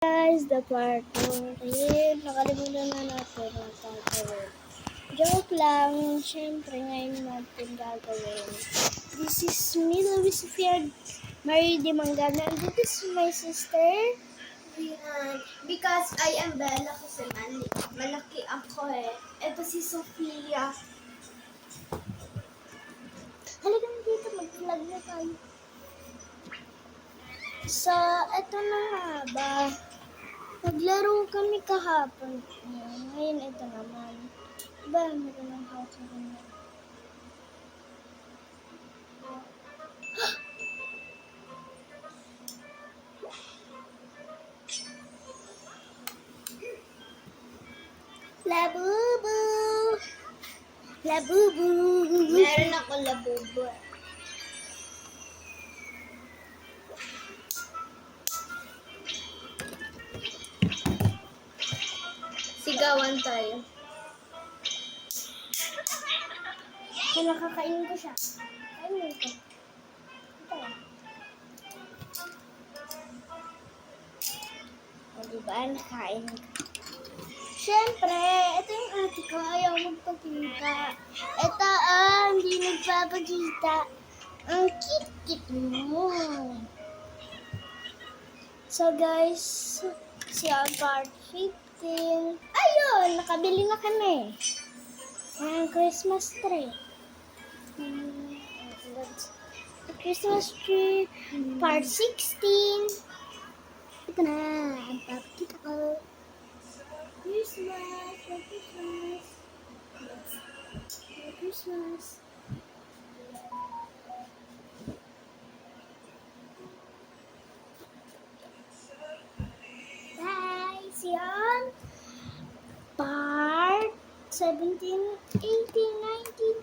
Guys, the part 4 rin. Nakalimutan na natin ang gagawin. Joke lang. Siyempre, ngayon natin gagawin. This is me, Luis Fiad, Marie de Mangana. And this is my sister. Because I am Bella kasi malaki ako eh. Ito si Sofia. Halagang dito, mag-vlog na tayo. So, eto na nga ba? Naglaro kami kahapon. Ngayon, ito naman. Diba, meron ng house na ganyan. Labubu! Labubu! Meron ako labubo. Sigawan tayo. Kaya kakainin ko siya. Kainin ko. Ito. O diba, nakain ko. Siyempre, ito yung ate ko. Ayaw magpakita. Ito, hindi nagpapakita. Ang cute-cute mo. So guys, siya part 15. Ayun, nakabili na kami. Ang Christmas tree. The Christmas tree, part 16. Ito na, ang papakita ko. Christmas, Merry Christmas. Merry Christmas. Guys, yan. Part 17, 18, 19,